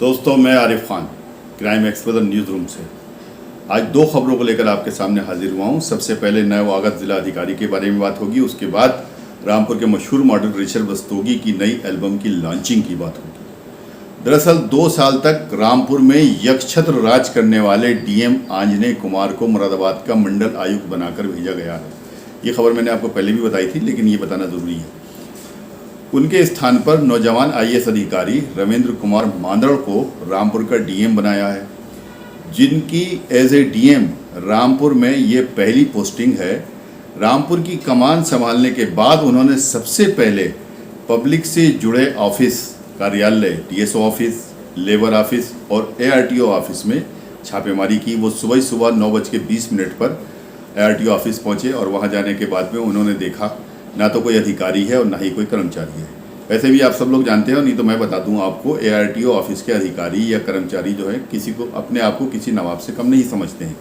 दोस्तों, मैं Arif Khan crime expert news room से आज दो खबरों को लेकर आपके सामने हाजिर हुआ हूं। सबसे पहले नवआगत जिला अधिकारी के बारे में बात होगी, उसके बाद रामपुर के मशहूर मॉडल ऋषभ रस्तोगी की नई एल्बम की लॉन्चिंग की बात होगी। दरअसल 2 साल तक रामपुर में यक्षछत्र राज करने वाले डीएम आंजनेय कुमार को मुरादाबाद का मंडल आयुक्त बनाकर भेजा गया है। ये खबर मैंने आपको पहले भी बताई थी, लेकिन ये बताना ज़रूरी है। उनके स्थान पर नौजवान आईएएस अधिकारी रविंद्र कुमार मांदड़ को रामपुर का डीएम बनाया है, जिनकी एज ए डीएम रामपुर में ये पहली पोस्टिंग है। रामपुर की कमान संभालने के बाद उन्होंने सबसे पहले पब्लिक से जुड़े ऑफिस, कार्यालय, डीएसओ ऑफिस, लेबर ऑफिस और एआरटीओ ऑफिस में छापेमारी की। वो सुबह 9:20 पर एआरटीओ ऑफिस पहुंचे और वहां जाने के बाद में उन्होंने देखा ना तो कोई अधिकारी है और ना ही कोई कर्मचारी है। वैसे भी आप सब लोग जानते हो, नहीं तो मैं बता दूं आपको, एआरटीओ ऑफिस के अधिकारी या कर्मचारी जो है किसी को अपने आप को किसी नवाब से कम नहीं समझते हैं।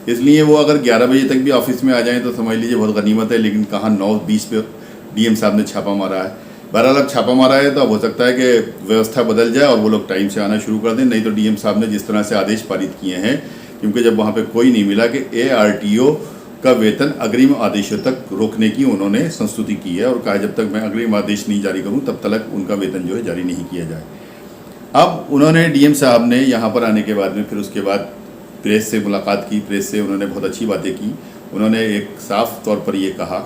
इसलिए वो अगर 11 बजे तक भी ऑफिस में आ जाएं तो समझ लीजिए बहुत गनीमत है। लेकिन कहाँ 9:20 पे डीएम साहब ने छापा मारा है। बहरहाल अब छापा मारा है तो अब हो सकता है कि व्यवस्था बदल जाए और वो लोग टाइम से आना शुरू कर दें। नहीं तो डीएम साहब ने जिस तरह से आदेश पारित किए हैं, क्योंकि जब वहाँ पर कोई नहीं मिला, कि एआरटीओ का वेतन अग्रिम आदेशों तक रोकने की उन्होंने संस्तुति की है और कहा जब तक मैं अग्रिम आदेश नहीं जारी करूं तब तक उनका वेतन जो है जारी नहीं किया जाए। अब उन्होंने डीएम साहब ने यहाँ पर आने के बाद में फिर उसके बाद प्रेस से मुलाकात की। प्रेस से उन्होंने बहुत अच्छी बातें की। उन्होंने एक साफ तौर पर ये कहा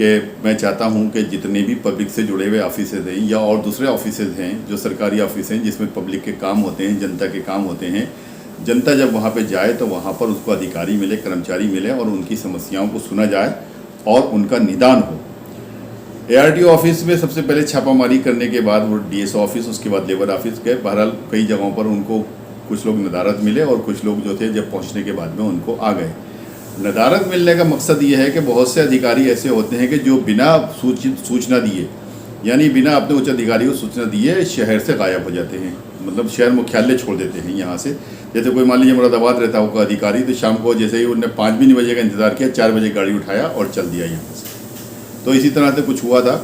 कि मैं चाहता हूँ कि जितने भी पब्लिक से जुड़े हुए ऑफिस हैं या और दूसरे ऑफिस हैं जो सरकारी ऑफिस हैं जिसमें पब्लिक के काम होते हैं, जनता के काम होते हैं, जनता जब वहाँ पे जाए तो वहाँ पर उसको अधिकारी मिले, कर्मचारी मिले और उनकी समस्याओं को सुना जाए और उनका निदान हो। एआरटीओ ऑफिस में सबसे पहले छापामारी करने के बाद वो डीएसओ ऑफिस, उसके बाद लेबर ऑफिस गए। बहरहाल कई जगहों पर उनको कुछ लोग नदारत मिले और कुछ लोग जो थे जब पहुँचने के बाद में उनको आ गए। नदारत मिलने का मकसद ये है कि बहुत से अधिकारी ऐसे होते हैं कि जो बिना सूचना दिए, यानी बिना अपने उच्च अधिकारी को सूचना दिए शहर से गायब हो जाते हैं। मतलब शहर मुख्यालय छोड़ देते हैं यहाँ से। जैसे कोई मान लीजिए मुरादाबाद रहता होगा अधिकारी, तो शाम को जैसे ही उन्होंने 5 भी नहीं बजे का इंतज़ार किया, 4 बजे गाड़ी उठाया और चल दिया यहाँ से। तो इसी तरह से कुछ हुआ था।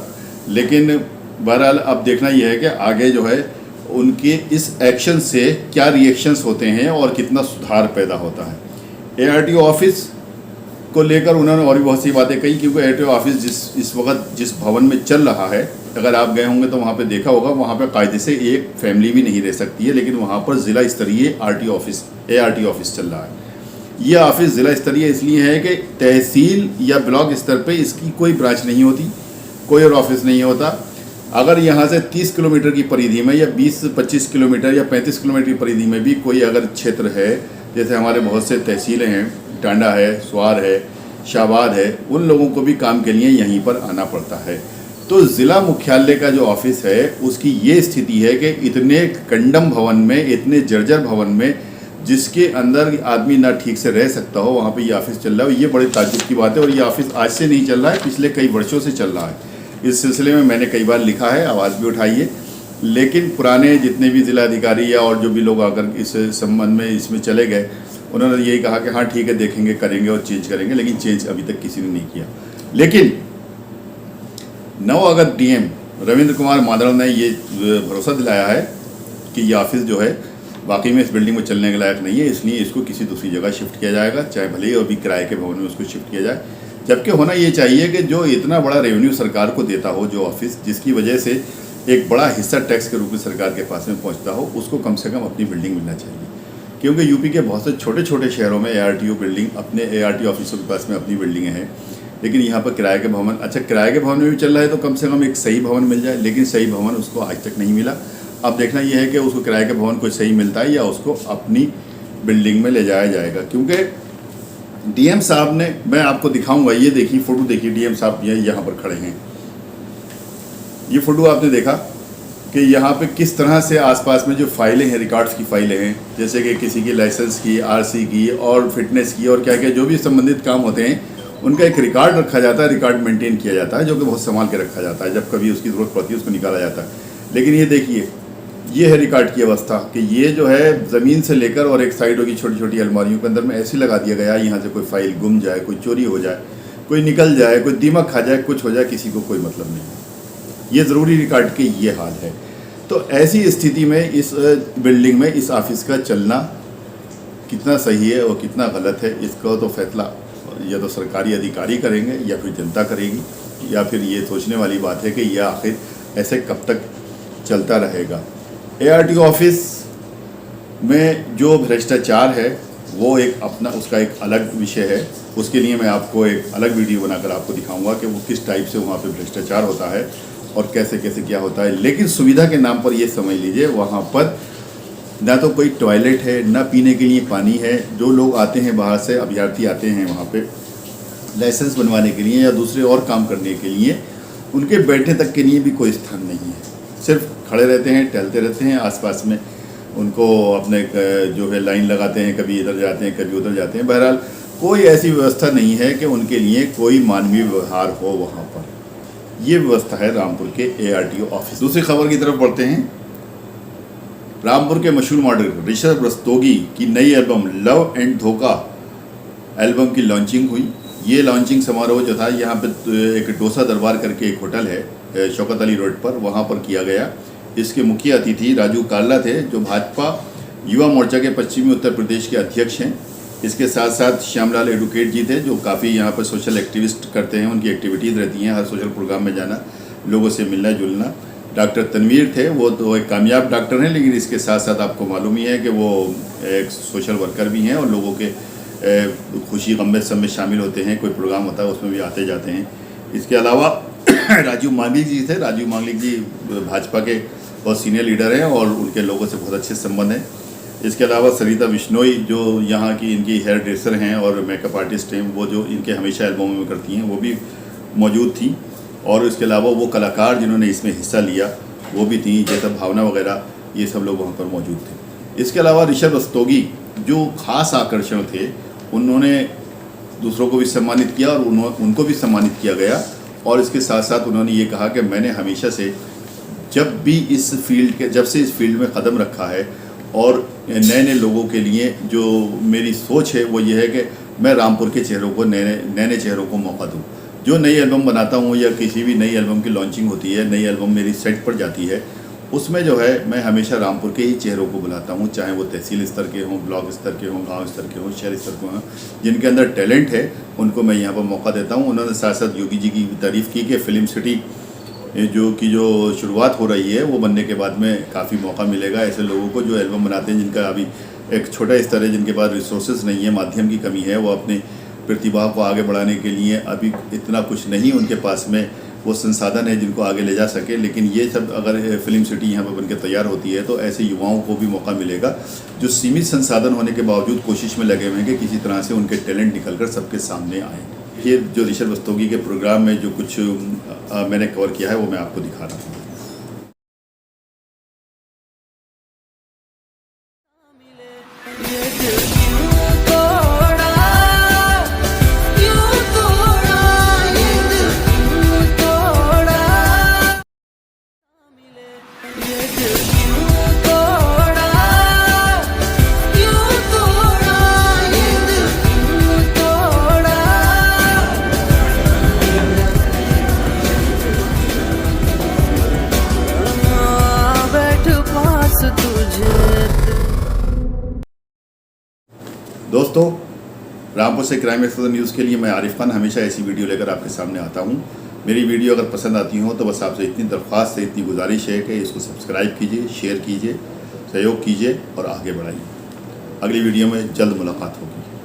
लेकिन बहरहाल अब देखना यह है कि आगे जो है उनके इस एक्शन से क्या रिएक्शंस होते हैं और कितना सुधार पैदा होता है। एआरटीओ ऑफिस को लेकर उन्होंने और भी बहुत सी बातें कही, क्योंकि एआरटीओ ऑफिस इस वक्त जिस भवन में चल रहा है, अगर आप गए होंगे तो वहाँ पे देखा होगा, वहाँ पे कायदे से एक फैमिली भी नहीं रह सकती है। लेकिन वहाँ पर ज़िला स्तरीय एआरटीओ ऑफिस चल रहा है। ये ऑफिस ज़िला स्तरीय इसलिए है कि तहसील या ब्लॉक स्तर पे इसकी कोई ब्रांच नहीं होती, कोई और ऑफिस नहीं होता। अगर यहाँ से 30 किलोमीटर की परिधि में या 20-25 किलोमीटर या 35 किलोमीटर की परिधि में भी कोई अगर क्षेत्र है, जैसे हमारे बहुत से तहसीलें हैं, टांडा है, स्वार है, शाहबाद है, उन लोगों को भी काम के लिए यहीं पर आना पड़ता है। तो ज़िला मुख्यालय का जो ऑफिस है उसकी ये स्थिति है कि इतने कंडम भवन में, इतने जर्जर भवन में, जिसके अंदर आदमी ना ठीक से रह सकता हो, वहाँ पे ये ऑफिस चल रहा है। ये बड़े ताज्जुब की बात है और ये ऑफिस आज से नहीं चल रहा है, पिछले कई वर्षों से चल रहा है। इस सिलसिले में मैंने कई बार लिखा है, आवाज़ भी उठाई है। लेकिन पुराने जितने भी ज़िला अधिकारी या और जो भी लोग आकर इस संबंध में इसमें चले गए, उन्होंने यही कहा कि हाँ ठीक है, देखेंगे, करेंगे और चेंज करेंगे। लेकिन चेंज अभी तक किसी ने नहीं किया। लेकिन नवआगत डीएम रविंद्र कुमार मांदड़ ने ये भरोसा दिलाया है कि ये ऑफिस जो है वाकई में इस बिल्डिंग में चलने के लायक नहीं है, इसलिए इसको किसी दूसरी जगह शिफ्ट किया जाएगा, चाहे भले ही अभी किराए के भवन में उसको शिफ्ट किया जाए। जबकि होना ये चाहिए कि जो इतना बड़ा रेवेन्यू सरकार को देता हो जो ऑफिस, जिसकी वजह से एक बड़ा हिस्सा टैक्स के रूप में सरकार के पास में पहुँचता हो, उसको कम से कम अपनी बिल्डिंग मिलना चाहिए। क्योंकि यूपी के बहुत से छोटे छोटे शहरों में एआरटीओ बिल्डिंग, अपने एआरटीओ ऑफिसों के पास में अपनी बिल्डिंगें हैं। लेकिन यहाँ पर किराए के भवन, अच्छा किराए के भवन में भी चल रहा है तो कम से कम एक सही भवन मिल जाए। लेकिन सही भवन उसको आज तक नहीं मिला। अब देखना यह है कि उसको किराए के भवन कोई सही मिलता है या उसको अपनी बिल्डिंग में ले जाया जाएगा। क्योंकि डीएम साहब ने, मैं आपको दिखाऊंगा, ये देखिए फ़ोटो देखिए, डीएम साहब यहाँ पर खड़े हैं। ये फ़ोटो आपने देखा कि यहाँ पे किस तरह से आसपास में जो फाइलें हैं, रिकॉर्ड्स की फाइलें हैं, जैसे कि किसी की लाइसेंस की, आरसी की और फिटनेस की और क्या क्या जो भी संबंधित काम होते हैं, उनका एक रिकॉर्ड रखा जाता है, रिकॉर्ड मेंटेन किया जाता है, जो कि बहुत संभाल के रखा जाता है। जब कभी उसकी ज़रूरत पड़ती है उसको निकाला जाता है। लेकिन ये देखिए, ये है रिकॉर्ड की अवस्था कि ये जो है ज़मीन से लेकर और एक साइडों की छोटी छोटी अलमारियों के अंदर में ऐसे लगा दिया गया है, यहाँ से कोई फाइल गुम जाए, कोई चोरी हो जाए, कोई निकल जाए, कोई दीमक खा जाए, कुछ हो जाए, किसी को कोई मतलब नहीं है। ये ज़रूरी रिकॉर्ड के ये हाल है। तो ऐसी स्थिति में इस बिल्डिंग में इस ऑफिस का चलना कितना सही है और कितना गलत है, इसका तो फैसला या तो सरकारी अधिकारी करेंगे या फिर जनता करेगी, या फिर ये सोचने वाली बात है कि यह आखिर ऐसे कब तक चलता रहेगा। ARTO ऑफिस में जो भ्रष्टाचार है वो एक अपना उसका एक अलग विषय है। उसके लिए मैं आपको एक अलग वीडियो बनाकर आपको दिखाऊंगा कि वो किस टाइप से वहाँ पे भ्रष्टाचार होता है और कैसे कैसे क्या होता है। लेकिन सुविधा के नाम पर ये समझ लीजिए वहाँ पर ना तो कोई टॉयलेट है, ना पीने के लिए पानी है। जो लोग आते हैं बाहर से, अभ्यर्थी आते हैं वहाँ पे लाइसेंस बनवाने के लिए या दूसरे और काम करने के लिए, उनके बैठने तक के लिए भी कोई स्थान नहीं है। सिर्फ खड़े रहते हैं, टहलते रहते हैं आसपास में, उनको अपने जो है लाइन लगाते हैं, कभी इधर जाते हैं कभी उधर जाते हैं। बहरहाल कोई ऐसी व्यवस्था नहीं है कि उनके लिए कोई मानवीय व्यवहार हो वहाँ पर। ये व्यवस्था है रामपुर के ARTO ऑफिस। दूसरी खबर की तरफ बढ़ते हैं। रामपुर के मशहूर मॉडल ऋषभ रस्तोगी की नई एल्बम लव एंड धोखा एल्बम की लॉन्चिंग हुई। ये लॉन्चिंग समारोह जो था यहाँ पे एक डोसा दरबार करके एक होटल है शौकत अली रोड पर, वहाँ पर किया गया। इसके मुख्य अतिथि राजू काल्ला थे, जो भाजपा युवा मोर्चा के पश्चिमी उत्तर प्रदेश के अध्यक्ष हैं। इसके साथ साथ श्यामलाल एडवोकेट जी थे, जो काफ़ी यहाँ पर सोशल एक्टिविस्ट करते हैं, उनकी एक्टिविटीज़ रहती हैं, हर सोशल प्रोग्राम में जाना, लोगों से मिलना जुलना। डॉक्टर तनवीर थे, वो तो एक कामयाब डॉक्टर हैं, लेकिन इसके साथ साथ आपको मालूम ही है कि वो एक सोशल वर्कर भी हैं और लोगों के खुशी गम में सब में शामिल होते हैं। कोई प्रोग्राम होता है उसमें भी आते जाते हैं। इसके अलावा राजीव मांगलिक जी थे। राजीव मांगलिक जी भाजपा के बहुत सीनियर लीडर हैं और उनके लोगों से बहुत अच्छे संबंध हैं। इसके अलावा सरिता बिश्नोई जो यहाँ की इनकी हेयर ड्रेसर हैं और मेकअप आर्टिस्ट हैं, वो जो इनके हमेशा एल्बम में करती हैं, वो भी मौजूद थी। और इसके अलावा वो कलाकार जिन्होंने इसमें हिस्सा लिया वो भी थी, जैसा भावना वगैरह, ये सब लोग वहाँ पर मौजूद थे। इसके अलावा ऋषभ रस्तोगी जो खास आकर्षण थे, उन्होंने दूसरों को भी सम्मानित किया और उनको भी सम्मानित किया गया। और इसके साथ साथ उन्होंने ये कहा कि मैंने हमेशा से जब से इस फील्ड में कदम रखा है और नए नए लोगों के लिए जो मेरी सोच है वो ये है कि मैं रामपुर के चेहरों को नए चेहरों को मौका दूं। जो नई एल्बम बनाता हूं या किसी भी नई एल्बम की लॉन्चिंग होती है, नई एल्बम मेरी सेट पर जाती है, उसमें जो है मैं हमेशा रामपुर के ही चेहरों को बुलाता हूं, चाहे वो तहसील स्तर के हों, ब्लॉक स्तर के हों, गांव स्तर के हों, शहर स्तर के हों। जिनके अंदर टैलेंट है उनको मैं यहाँ पर मौका देता हूँ। उन्होंने साथ साथ योगी जी की तारीफ़ की कि फिल्म सिटी जो शुरुआत हो रही है वो बनने के बाद में काफ़ी मौका मिलेगा ऐसे लोगों को जो एल्बम बनाते हैं, जिनका अभी एक छोटा स्तर है, जिनके पास रिसोर्सेज नहीं है, माध्यम की कमी है, वो अपने प्रतिभा को आगे बढ़ाने के लिए अभी इतना कुछ नहीं उनके पास में वो संसाधन है जिनको आगे ले जा सके। लेकिन ये सब अगर फिल्म सिटी यहाँ पर बनकर तैयार होती है तो ऐसे युवाओं को भी मौका मिलेगा जो सीमित संसाधन होने के बावजूद कोशिश में लगे हुए हैं कि किसी तरह से उनके टैलेंट निकलकर सबके सामने आए। ये जो ऋषभ रस्तोगी के प्रोग्राम में जो कुछ मैंने कवर किया है वो मैं आपको दिखा रहा हूँ। दोस्तों, रामपुर से क्राइम एक्सप्लोजर न्यूज़ के लिए मैं आरिफ खान हमेशा ऐसी वीडियो लेकर आपके सामने आता हूं। मेरी वीडियो अगर पसंद आती हो तो बस आपसे इतनी दरख्वास्त है, इतनी गुजारिश है कि इसको सब्सक्राइब कीजिए, शेयर कीजिए, सहयोग कीजिए और आगे बढ़ाइए। अगली वीडियो में जल्द मुलाकात होगी।